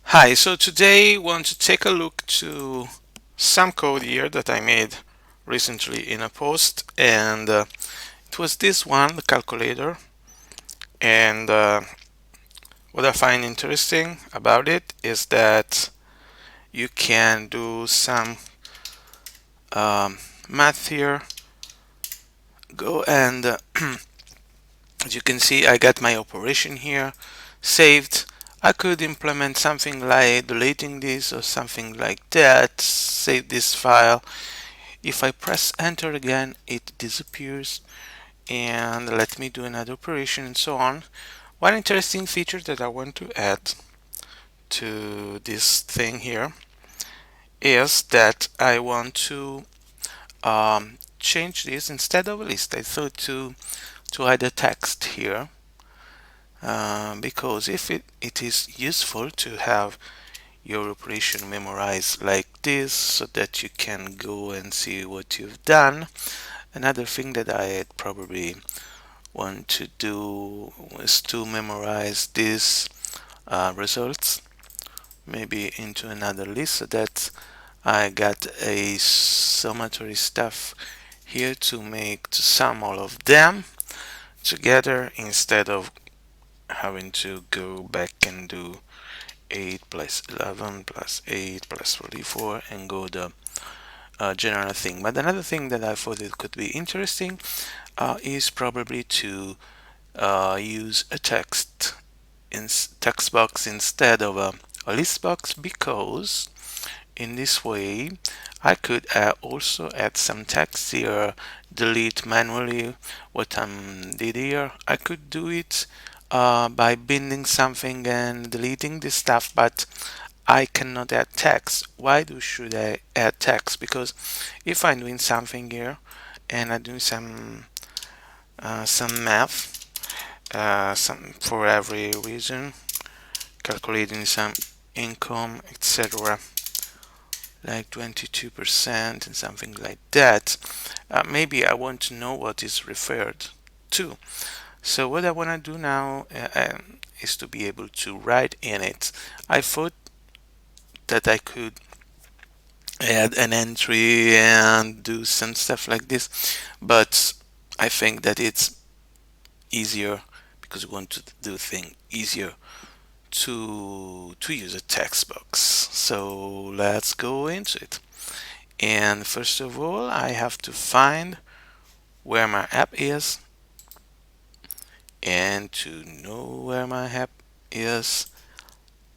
Hi, so today I want to take a look to some code here that I made recently in a post, and it was this one, the calculator. And what I find interesting about it is that you can do some um, math here. Go and as you can see, I got my operation here saved. I could implement something like deleting this or something like that, save this file. If I press enter again, it disappears, and let me do another operation and so on. One interesting feature that I want to add to this thing here is that I want to change this instead of a list. I thought to add a text here, because if it is useful to have your operation memorized like this so that you can go and see what you've done. Another thing that I probably want to do is to memorize these results maybe into another list so that I got a summatory stuff here to sum all of them together instead of having to go back and do 8 plus 11 plus 8 plus 44 and go the general thing. But another thing that I thought it could be interesting is probably to use a text box instead of a list box, because in this way I could also add some text here, delete manually what I did here. I could do it by binding something and deleting this stuff, but I cannot add text. Why should I add text? Because if I'm doing something here and I'm doing some math, some for every region, calculating some income, etc., like 22% and something like that, maybe I want to know what is referred to. So what I want to do now is to be able to write in it. I thought that I could add an entry and do some stuff like this, but I think that it's easier, because we want to do things easier, to use a text box. So let's go into it. And first of all, I have to find where my app is, and to know where my app is,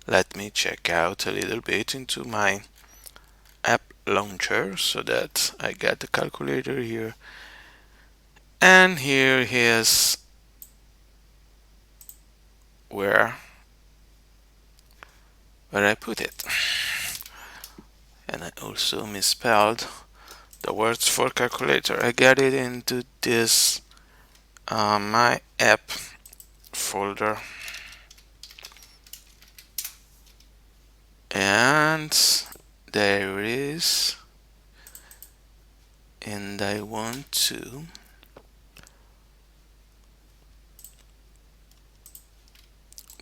let me check out a little bit into my app launcher so that I got the calculator here, and here is where I put it. And I also misspelled the words for calculator. I got it into this my app folder, and there it is, and I want to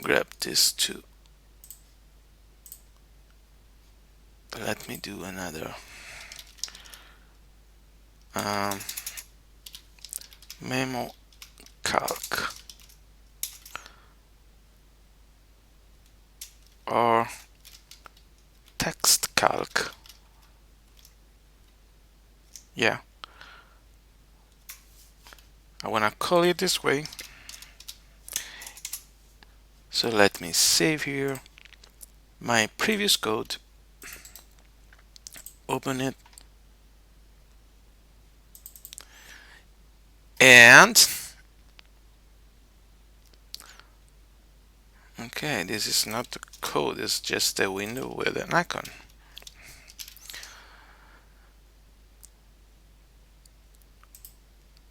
grab this too. Let me do another um, memo calc or text calc. Yeah, I want to call it this way. So let me save here my previous code, open it, and okay, this is not the code, it's just a window with an icon.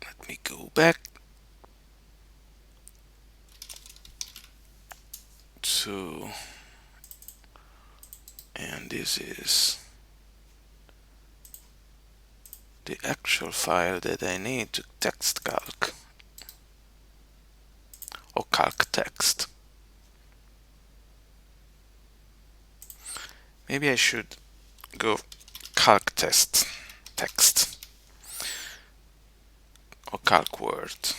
Let me go back to, and this is the actual file that I need to text calc or calc text. Maybe I should go calc text or calc word.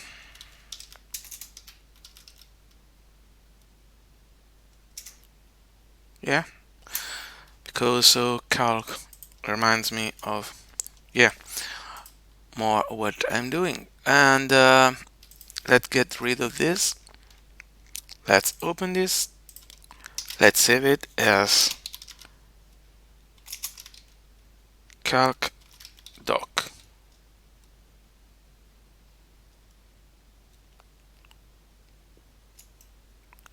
Yeah, because so calc reminds me of, yeah, more what I'm doing. And let's get rid of this. Let's open this. Let's save it as calc doc.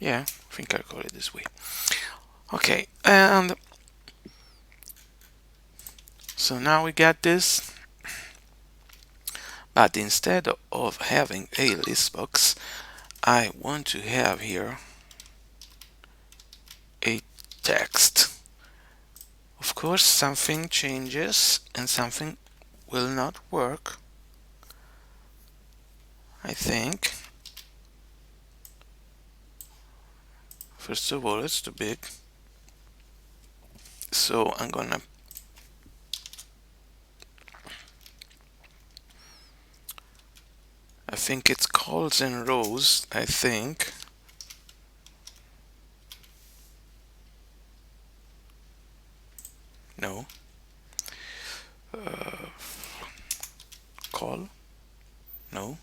Yeah, I think I'll call it this way. Okay, and so now we got this, but instead of having a list box, I want to have here a text. Of course, something changes and something will not work, I think. First of all, it's too big. So I'm gonna I think it's columns and rows, I think. No. Col? No.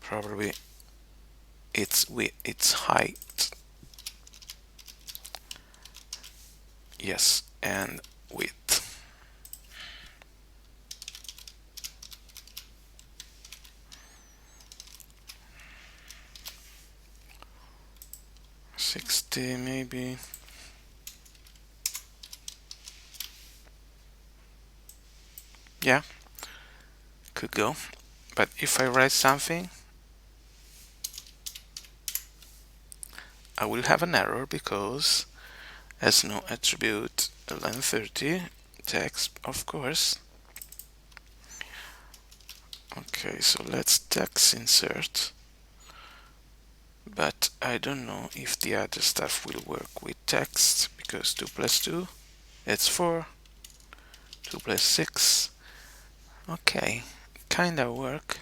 Probably its height. Yes, and width. $60 maybe. Yeah, could go. But if I write something, I will have an error because as no attribute line 30 text, of course. Okay, so let's text insert. But I don't know if the other stuff will work with text because 2 plus 2, it's 4. 2 plus 6. Okay, kinda work.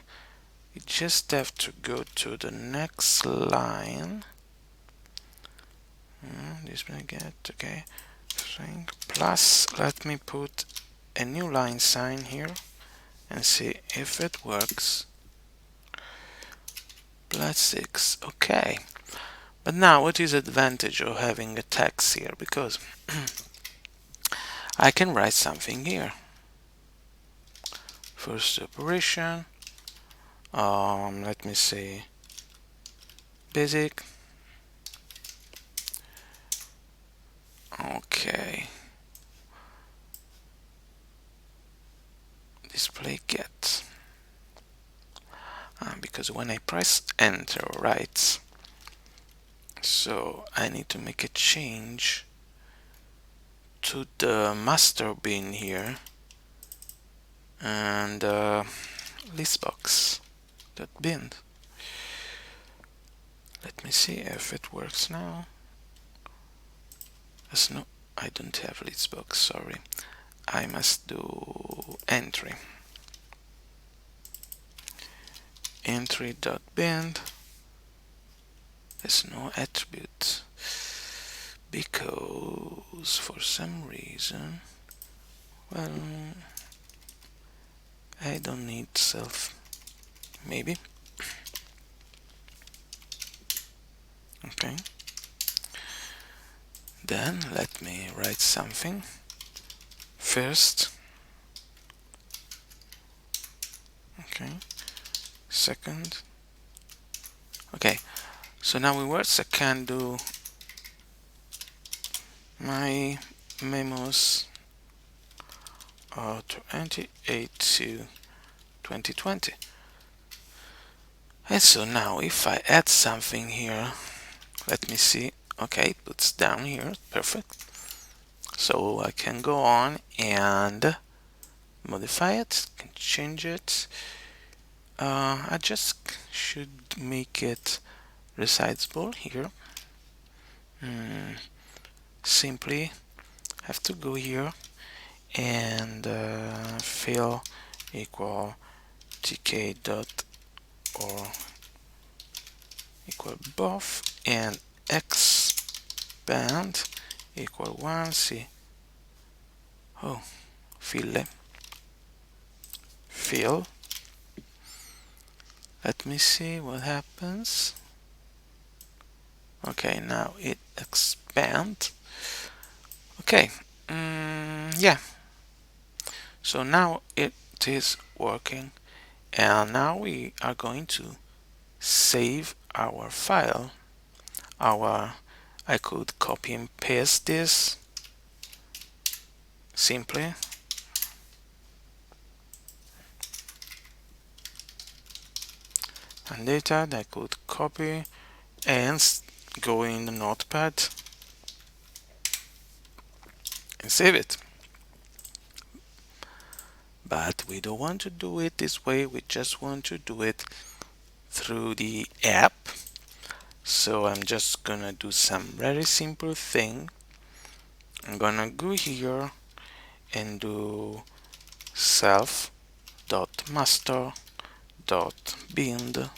You just have to go to the next line. Display get, okay. String plus, let me put a new line sign here and see if it works. Plus 6, okay. But now what is the advantage of having a text here? Because I can write something here. First operation, let me say basic. Okay. Display get. Because when I press enter, right? So I need to make a change to the master bin here and listbox.bin. Let me see if it works now. No, I don't have listbox, sorry. I must do entry. Entry.bin. There's no attribute because for some reason, well, I don't need self, maybe. Okay. Then let me write something first. Okay. Second. Okay. So now we words I can do my memos 28 to 2020. And so now if I add something here, let me see. Okay, it puts down here, perfect. So I can go on and modify it, can change it. I just should make it resizable here. Simply have to go here and fill equal tk dot or equal buff and expand equal 1 see fill. Let me see what happens. Okay, now it expand. Okay, yeah, so now it is working, and now we are going to save our file. I could copy and paste this simply, and data I could copy and go in the notepad and save it. But we don't want to do it this way, we just want to do it through the app. So I'm just gonna do some very simple thing. I'm gonna go here and do self.master.bind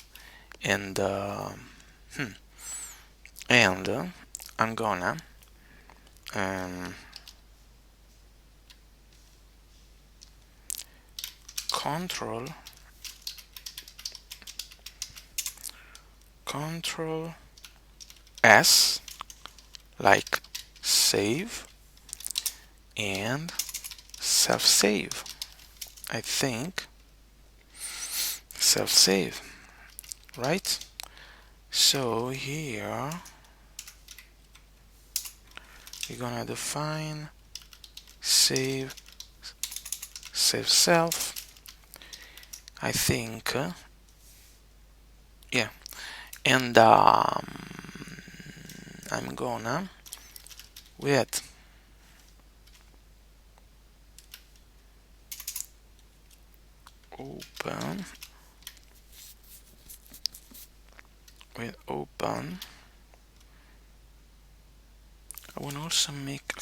and I'm gonna control S like save and self-save. I think self-save, right? So here we're gonna define save self. I think yeah, and I'm gonna with open I will also make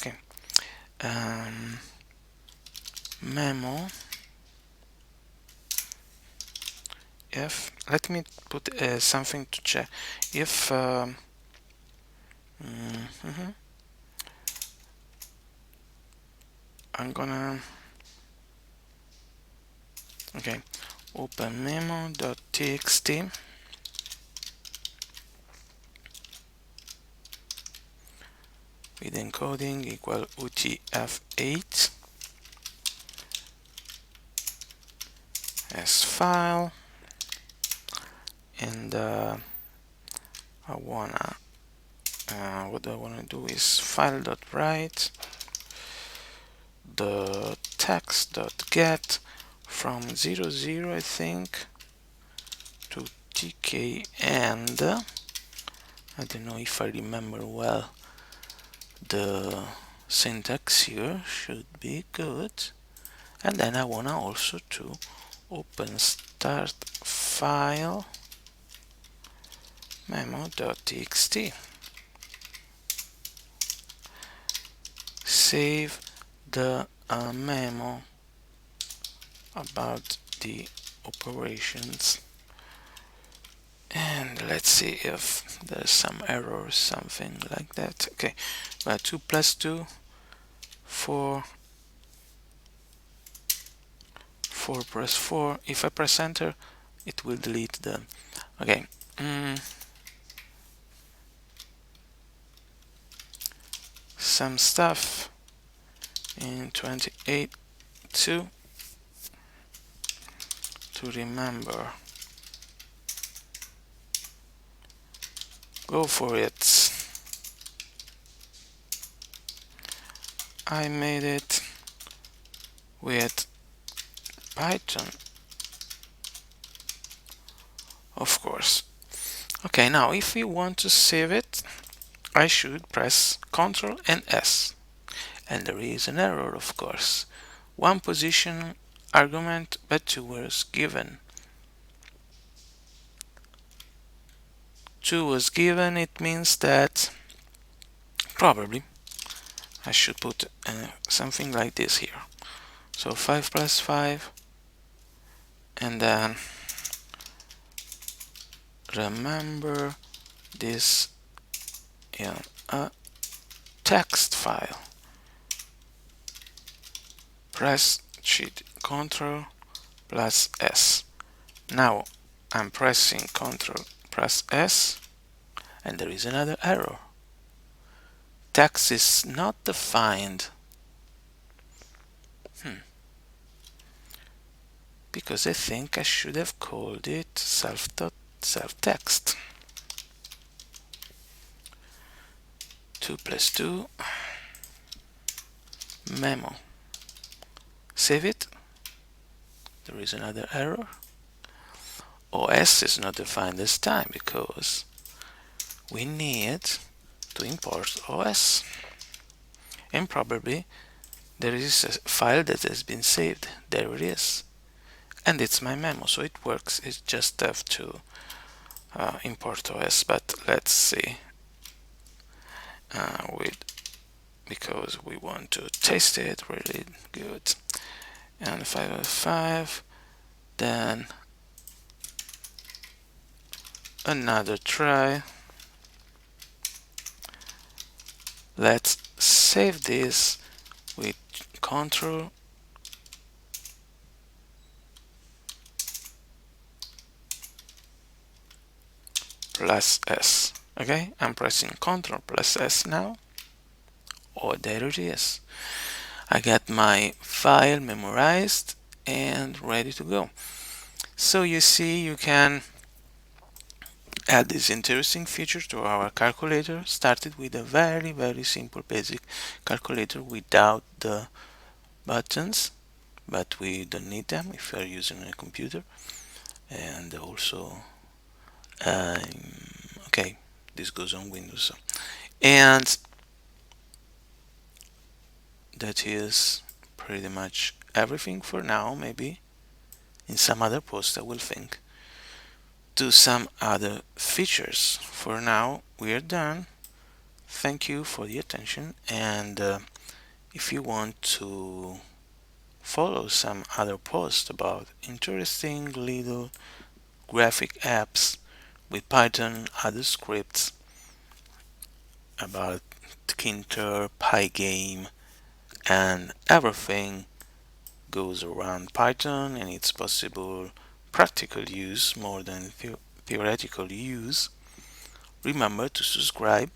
memo if let me put something to check if I'm gonna open memo.txt with encoding equal UTF-8 as file, and I wanna what I wanna do is file.write the text.get from 00 I think to tk, and I don't know if I remember well the syntax here, should be good. And then I wanna also to open start file memo.txt, save the memo about the operations, and let's see if there's some error or something like that. Okay, but 2 plus 2 4 plus 4. If I press enter it will delete them. Okay, some stuff in 28 to remember. Go for it. I made it with Python, of course. Okay, now if we want to save it, I should press Ctrl and S. And there is an error, of course. One position argument, but 2 was given. 2 was given, it means that probably I should put something like this here. So 5 plus 5, and then remember this in a text file. Press Shift Ctrl plus S. Now I'm pressing Ctrl plus S, and there is another error. Text is not defined. Because I think I should have called it self-text. 2 plus 2 memo. Save it. There is another error. OS is not defined this time because we need to import OS. And probably there is a file that has been saved. There it is. And it's my memo, so it works. It's just have to import OS, but let's see. Because we want to taste it really good. And 505, then another try. Let's save this with Ctrl plus S. Okay, I'm pressing Ctrl plus S now. Oh, there it is. I got my file memorized and ready to go. So you see, you can add this interesting feature to our calculator. Started with a very simple basic calculator without the buttons, but we don't need them if you are using a computer. And also okay, this goes on Windows, and that is pretty much everything for now. Maybe in some other post I will think to some other features. For now we are done. Thank you for the attention, and if you want to follow some other posts about interesting little graphic apps with Python, other scripts about Tkinter, Pygame, and everything goes around Python and its possible practical use more than theoretical use, remember to subscribe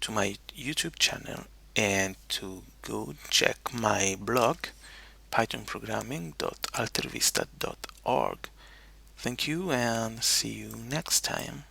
to my YouTube channel and to go check my blog pythonprogramming.altervista.org. Thank you and see you next time.